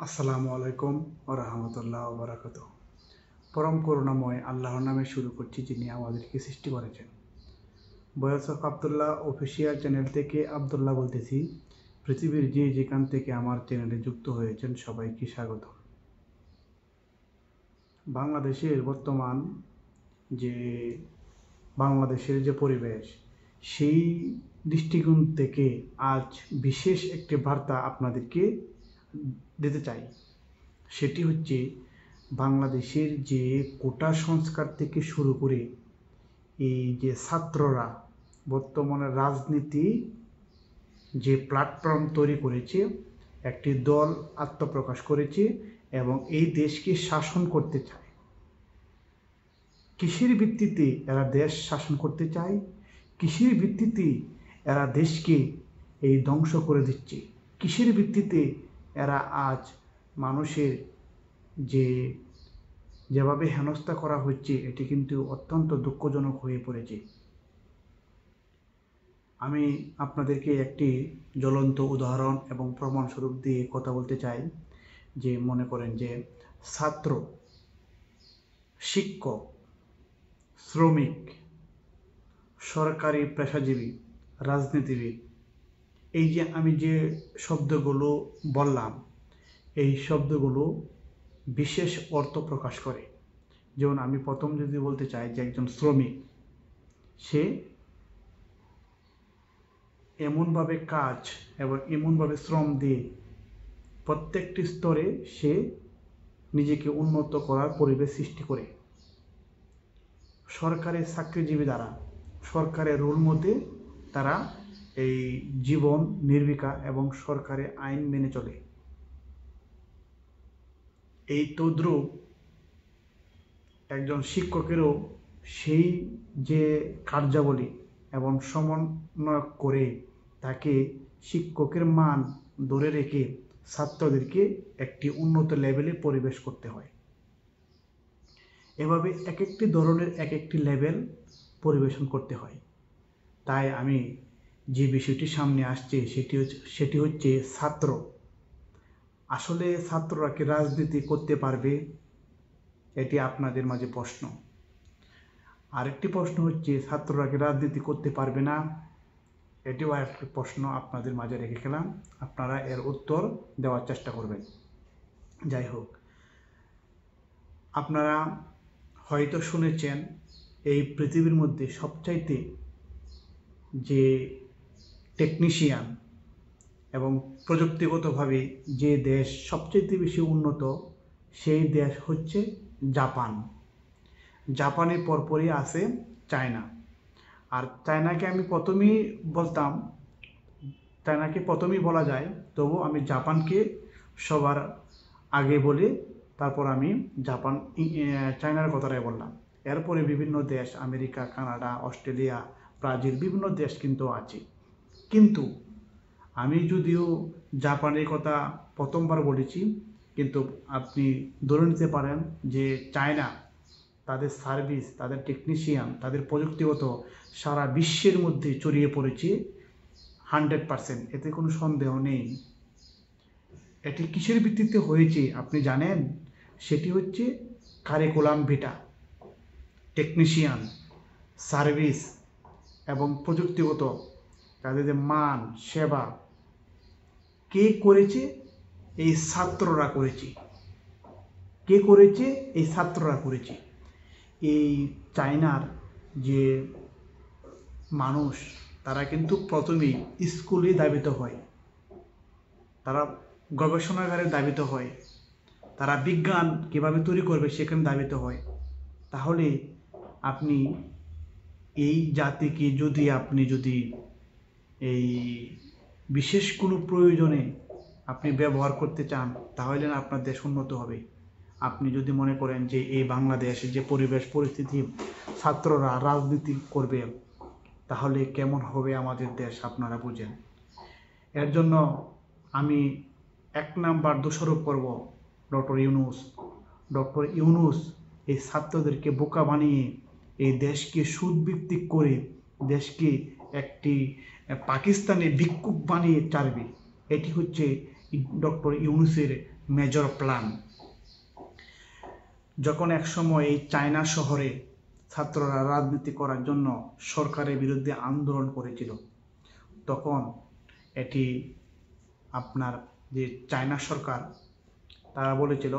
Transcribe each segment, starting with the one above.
আসসালামু আলাইকুম ওয়া রাহমাতুল্লাহি ওয়া বারাকাতুহু। পরম করুণাময় আল্লাহর নামে শুরু করছি, যিনি আমাদেরকে সৃষ্টি করেছেন। Voice of Abdullah official channel থেকে আব্দুল্লাহ বলতেছি। পৃথিবীর যে যেখান থেকে আমার চ্যানেলে যুক্ত হয়েছেন সবাইকে স্বাগত। বাংলাদেশের বর্তমান যে বাংলাদেশের যে পরিবেশ, সেই দৃষ্টিকোণ থেকে আজ বিশেষ একটি বার্তা আপনাদেরকে দিতে চাই। সেটি হচ্ছে বাংলাদেশের যে কোটা সংস্কার থেকে শুরু করে এই যে ছাত্ররা বর্তমানে রাজনীতি যে প্ল্যাটফর্ম তৈরি করেছে, একটি দল আত্মপ্রকাশ করেছে এবং এই দেশকে শাসন করতে চায়। কিসের ভিত্তিতে এরা দেশ শাসন করতে চায়? কিসের ভিত্তিতে এরা দেশকে এই ধ্বংস করে দিচ্ছে? কিসের ভিত্তিতে এরা আজ মানুষের যেভাবে হেনস্থা করা হচ্ছে, এটি কিন্তু অত্যন্ত দুঃখজনক হয়ে পড়েছে। আমি আপনাদেরকে একটি জ্বলন্ত উদাহরণ এবং প্রমাণস্বরূপ দিয়ে কথা বলতে চাই। যে মনে করেন যে ছাত্র, শিক্ষক, শ্রমিক, সরকারি পেশাজীবী, রাজনীতিবিদ, এই যে আমি যে শব্দগুলো বললাম, এই শব্দগুলো বিশেষ অর্থ প্রকাশ করে। যেমন আমি প্রথম যদি বলতে চাই যে একজন শ্রমিক, সে এমনভাবে কাজ এবং এমনভাবে শ্রম দিয়ে প্রত্যেকটি স্তরে সে নিজেকে উন্নত করার পরিবেশ সৃষ্টি করে। সরকারের চাকরিজীবী দ্বারা সরকারের রুল মতে তারা এই জীবন নির্বিকা এবং সরকারের আইন মেনে চলে। এই তদ্রূপ একজন শিক্ষকেরও সেই যে কার্যাবলী এবং সমন্বয় করে তাকে শিক্ষকের মান ধরে রেখে ছাত্রদেরকে একটি উন্নত লেভেলে পরিবেশ করতে হয়। এভাবে এক একটি ধরনের এক একটি লেভেল পরিবেশন করতে হয়। তাই আমি যে বিষয়টি সামনে আসছে সেটি হচ্ছে ছাত্র। আসলে ছাত্ররা কি রাজনীতি করতে পারবে? এটি আপনাদের মাঝে প্রশ্ন। আরেকটি প্রশ্ন হচ্ছে ছাত্ররা কি রাজনীতি করতে পারবে না? এটিও আরেকটি প্রশ্ন আপনাদের মাঝে রেখে গেলাম, আপনারা এর উত্তর দেওয়ার চেষ্টা করবেন। যাই হোক, আপনারা হয়তো শুনেছেন এই পৃথিবীর মধ্যে সবচাইতে যে টেকনিশিয়ান এবং প্রযুক্তিগতভাবে যে দেশ সবচেয়ে বেশি উন্নত, সেই দেশ হচ্ছে জাপান। জাপানের পরপরই আছে চায়না। আর চায়নাকে আমি প্রথমেই বলা যায়, তবু আমি জাপানকে সবার আগে বলে তারপর আমি চায়নার কথাটাই বললাম। এরপরে বিভিন্ন দেশ, আমেরিকা, কানাডা, অস্ট্রেলিয়া, ব্রাজিল, বিভিন্ন দেশ কিন্তু আছে। কিন্তু আমি যদিও জাপানের কথা প্রথমবার বলেছি, কিন্তু আপনি ধরে নিতে পারেন যে চায়না, তাদের সার্ভিস, তাদের টেকনিশিয়ান, তাদের প্রযুক্তিগত সারা বিশ্বের মধ্যে ছড়িয়ে পড়েছে 100%, এতে কোনো সন্দেহ নেই। এটি কিসের ভিত্তিতে হয়েছে আপনি জানেন? সেটি হচ্ছে কারিকুলাম ভিটা, টেকনিশিয়ান, সার্ভিস এবং প্রযুক্তিগত তাদের যে মান, সেবা কে করেছে? এই ছাত্ররা করেছে। কে করেছে? এই ছাত্ররা করেছে। এই চায়নার যে মানুষ, তারা কিন্তু প্রথমেই স্কুলে ধাবিত হয়, তারা গবেষণাগারে ধাবিত হয়, তারা বিজ্ঞান কীভাবে তৈরি করবে সেখানে ধাবিত হয়। তাহলে আপনি এই জাতিকে যদি এই বিশেষ কোনো প্রয়োজনে আপনি ব্যবহার করতে চান, তাহলে না আপনার দেশ উন্নত হবে। আপনি যদি মনে করেন যে এই বাংলাদেশের যে পরিবেশ পরিস্থিতি, ছাত্ররা রাজনীতি করবে, তাহলে কেমন হবে আমাদের দেশ আপনারা বুঝেন। এর জন্য আমি 1 নাম্বার দোষারোপ করব ডক্টর ইউনূস এই ছাত্রদেরকে বোকা বানিয়ে এই দেশকে সুদভিত্তিক করে দেশকে একটি পাকিস্তানে ভিক্ষুক বানিয়ে ছাড়বে। এটি হচ্ছে ডক্টর ইউনূসের মেজর প্ল্যান। যখন একসময় এই চায়না শহরে ছাত্ররা রাজনীতি করার জন্য সরকারের বিরুদ্ধে আন্দোলন করেছিল, তখন এটি আপনার যে চায়না সরকার তারা বলেছিল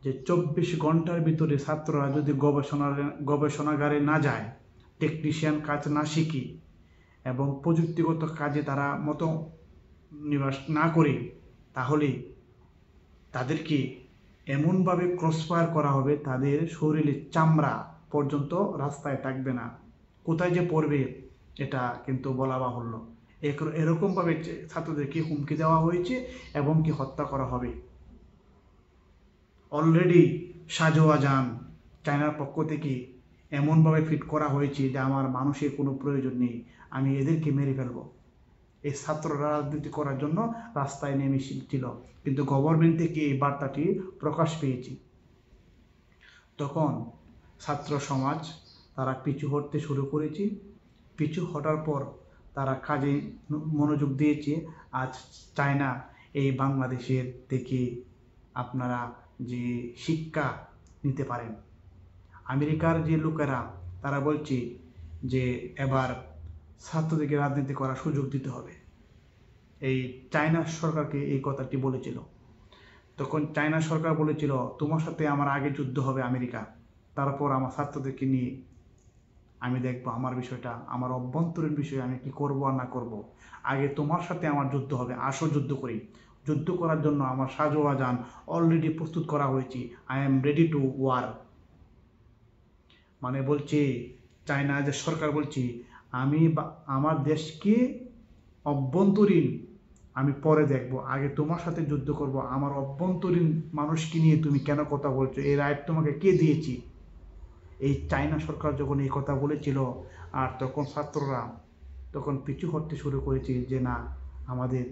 যে 24 ঘন্টার ভিতরে ছাত্ররা যদি গবেষণাগারে না যায়, টেকনিশিয়ান কাজ না শিখি এবং প্রযুক্তিগত কাজে তারা মতো নিবাস না করে, তাহলে তাদেরকে এমনভাবে ক্রসফায়ার করা হবে তাদের শরীরের চামড়া পর্যন্ত রাস্তায় থাকবে না, কোথায় যে পড়বে এটা কিন্তু বলা বাহুল্য। এরকমভাবে ছাত্রদেরকে হুমকি দেওয়া হয়েছে এবং কি হত্যা করা হবে। অলরেডি শাহজাহান চায়নার পক্ষ থেকে এমনভাবে ফিট করা হয়েছে যে আমার মানুষের কোনো প্রয়োজন নেই, আমি এদেরকে মেরে ফেলব। এই ছাত্ররা রাজনীতি করার জন্য রাস্তায় নেমেছিল, কিন্তু গভর্নমেন্ট থেকে এই বার্তাটি প্রকাশ পেয়েছে। তখন ছাত্র সমাজ তারা পিছু হটতে শুরু করেছে। পিছু হটার পর তারা কাজে মনোযোগ দিয়েছে। আজ চায়না এই বাংলাদেশের থেকে আপনারা যে শিক্ষা নিতে পারেন। আমেরিকার যে লোকেরা তারা বলছে যে এবার ছাত্রদেরকে রাজনীতি করার সুযোগ দিতে হবে। এই চায়না সরকারকে এই কথাটি বলেছিল। তখন চায়না সরকার বলেছিল তোমার সাথে আমার আগে যুদ্ধ হবে আমেরিকা, তারপর আমার ছাত্রদেরকে নিয়ে আমি দেখবো আমার বিষয়টা, আমার অভ্যন্তরীণ বিষয়ে আমি কি করব আর না করব। আগে তোমার সাথে আমার যুদ্ধ হবে, আসো যুদ্ধ করি। যুদ্ধ করার জন্য আমার শাহজাহান অলরেডি প্রস্তুত করা হয়েছে, I am ready to war. মানে বলছে চায়না যে সরকার বলছে আমি আমার দেশকে অভ্যন্তরীণ আমি পরে দেখব, আগে তোমার সাথে যুদ্ধ করব। আমার অভ্যন্তরীণ মানুষকে নিয়ে তুমি কেন কথা বলছো, এই রাইট তোমাকে কে দিয়েছি? এই চায়না সরকার যখন এই কথা বলেছিল, আর তখন ছাত্ররা তখন পিছু হটতে শুরু করেছে যে না, আমাদের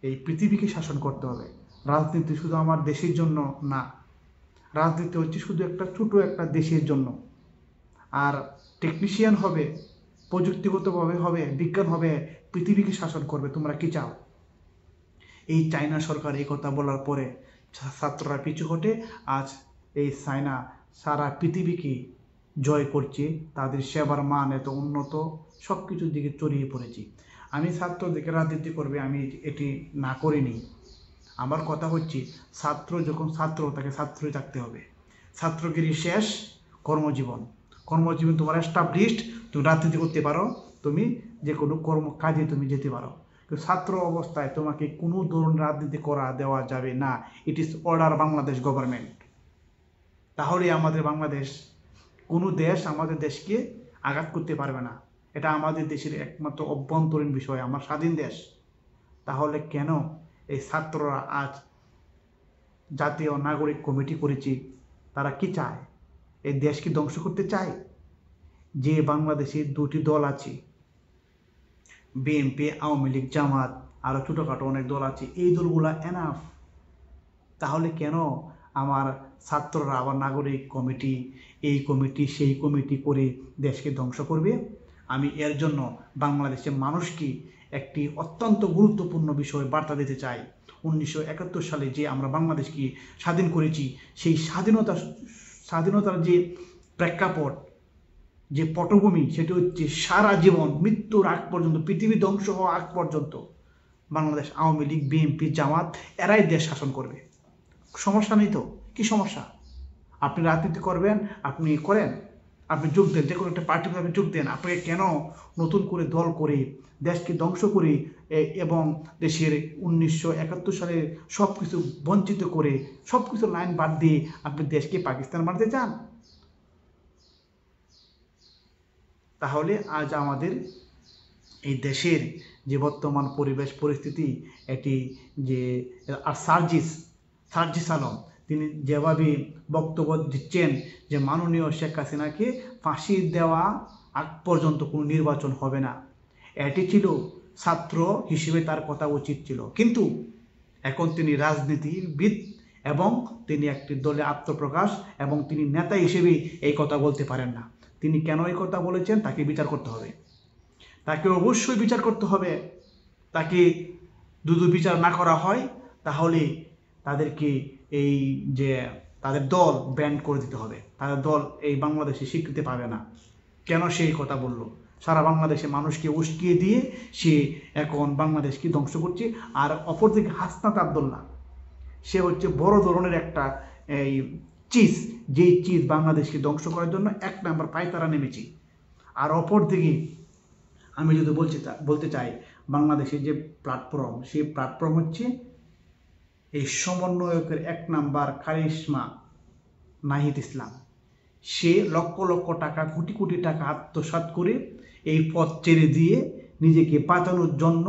এই পৃথিবীকে শাসন করতে হবে। রাজনীতি শুধু আমার দেশের জন্য না, রাজনীতি হচ্ছে শুধু একটা ছোট একটা দেশের জন্য। আর টেকনিশিয়ান হবে, প্রযুক্তিগতভাবে হবে, বিজ্ঞান হবে, পৃথিবীকে শাসন করবে। তোমরা কি চাও? এই চায়না সরকার এই কথা বলার পরে ছাত্ররা পিছু হটে আজ এই চায়না সারা পৃথিবীকে জয় করছে। তাদের সেবার মান এত উন্নত, সব কিছুর দিকে ছড়িয়ে পড়েছে। আমি ছাত্রদেরকে রাজনীতি করবে আমি এটি না করিনি। আমার কথা হচ্ছে ছাত্র যখন ছাত্র তাকে ছাত্রই থাকতে হবে। ছাত্রগিরি শেষ, কর্মজীবন তোমার এস্টাবলিশড, তুমি রাজনীতি করতে পারো, তুমি যে কোনো কাজে তুমি যেতে পারো। কিন্তু ছাত্র অবস্থায় তোমাকে কোনো ধরনের রাজনীতি করা দেওয়া যাবে না। It is order Bangladesh government. তাহলে আমাদের বাংলাদেশ, কোনো দেশ আমাদের দেশকে আঘাত করতে পারবে না। এটা আমাদের দেশের একমাত্র অভ্যন্তরীণ বিষয়, আমার স্বাধীন দেশ। তাহলে কেন এই ছাত্ররা আজ জাতীয় নাগরিক কমিটি করেছি? তারা কি চায়? এই দেশকে ধ্বংস করতে চায়? যে বাংলাদেশে দুটি দল আছে, বিএনপি, আওয়ামী লীগ, জামাত, আরও ছোটোখাটো অনেক দল আছে, এই দলগুলা এনাফ। তাহলে কেন আমার ছাত্ররা আবার নাগরিক কমিটি, এই কমিটি সেই কমিটি করে দেশকে ধ্বংস করবে? আমি এর জন্য বাংলাদেশের মানুষকে একটি অত্যন্ত গুরুত্বপূর্ণ বিষয় বার্তা দিতে চাই। 1971 সালে যে আমরা বাংলাদেশকে স্বাধীন করেছি, সেই স্বাধীনতার যে প্রেক্ষাপট, যে পটভূমি, সেটি হচ্ছে সারা জীবন মৃত্যুর আগ পর্যন্ত, পৃথিবী ধ্বংস হওয়া আগ পর্যন্ত বাংলাদেশ আওয়ামী লীগ, বিএনপি, জামাত এরাই দেশ শাসন করবে। সমস্যা নেই তো? কি সমস্যা? আপনি রাজনীতি করবেন, আপনি করেন, আপনি যোগ দেন, যে কোনো একটা পার্টিভাবে যোগ দেন। আপনাকে কেন নতুন করে দল করে দেশকে ধ্বংস করে এবং দেশের 1971 সালে সব কিছু বঞ্চিত করে, সব কিছু লাইন বাদ দিয়ে আপনি দেশকে পাকিস্তান বানাতে চান? তাহলে আজ আমাদের এই দেশের যে বর্তমান পরিবেশ পরিস্থিতি, এটি যে সার্জিস আলম তিনি যেভাবে বক্তব্য দিচ্ছেন যে মাননীয় শেখ হাসিনাকে ফাঁসি দেওয়া আগ পর্যন্ত কোনো নির্বাচন হবে না, এটি ছিল ছাত্র হিসেবে তার কথা উচিত ছিল। কিন্তু এখন তিনি রাজনীতিবিদ এবং তিনি একটি দলে আত্মপ্রকাশ এবং তিনি নেতা হিসেবে এই কথা বলতে পারেন না। তিনি কেন এই কথা বলেছেন তাকে বিচার করতে হবে, তাকে অবশ্যই বিচার করতে হবে। তাকে যদি বিচার না করা হয় তাহলে তাদেরকে এই যে তাদের দল ব্যান করে দিতে হবে, তাদের দল এই বাংলাদেশে স্বীকৃতি পাবে না। কেন সেই কথা বলল? সারা বাংলাদেশে মানুষকে উস্কিয়ে দিয়ে সে এখন বাংলাদেশকে ধ্বংস করছে। আর অপরদিকে হাসনাত আবদুল্লাহ, সে হচ্ছে বড় ধরনের একটা এই চিজ, যেই চিজ বাংলাদেশকে ধ্বংস করার জন্য এক নাম্বার পায়তারা নেমেছে। আর অপরদিকে আমি যদি বলতে চাই, বাংলাদেশের যে প্ল্যাটফর্ম, সেই প্ল্যাটফর্ম হচ্ছে এই সমন্বয়কের এক নাম্বার কারিশমা নাহিদ ইসলাম। সে লক্ষ লক্ষ টাকা, কোটি কোটি টাকা আত্মসাৎ করে এই পথ ছেড়ে দিয়ে নিজেকে বাঁচানোর জন্য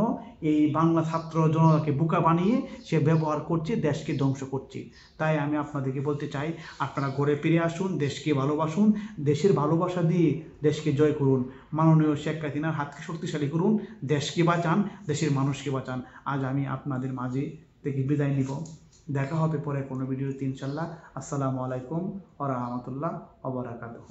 এই বাংলা ছাত্র জনতাকে বোকা বানিয়ে সে ব্যবহার করছে, দেশকে ধ্বংস করছে। তাই আমি আপনাদেরকে বলতে চাই, আপনারা ঘরে ফিরে আসুন, দেশকে ভালোবাসুন, দেশের ভালোবাসা দিয়ে দেশকে জয় করুন। মাননীয় শেখ হাসিনার হাতকে শক্তিশালী করুন, দেশকে বাঁচান, দেশের মানুষকে বাঁচান। আজ আমি আপনাদের মাঝে থেকে বিদায় নিব। দেখা হবে পরে কোনো ভিডিওতে ইনশাল্লাহ। আসসালামু আলাইকুম ওয়া রাহমাতুল্লাহ ওয়া বারাকাতুহু।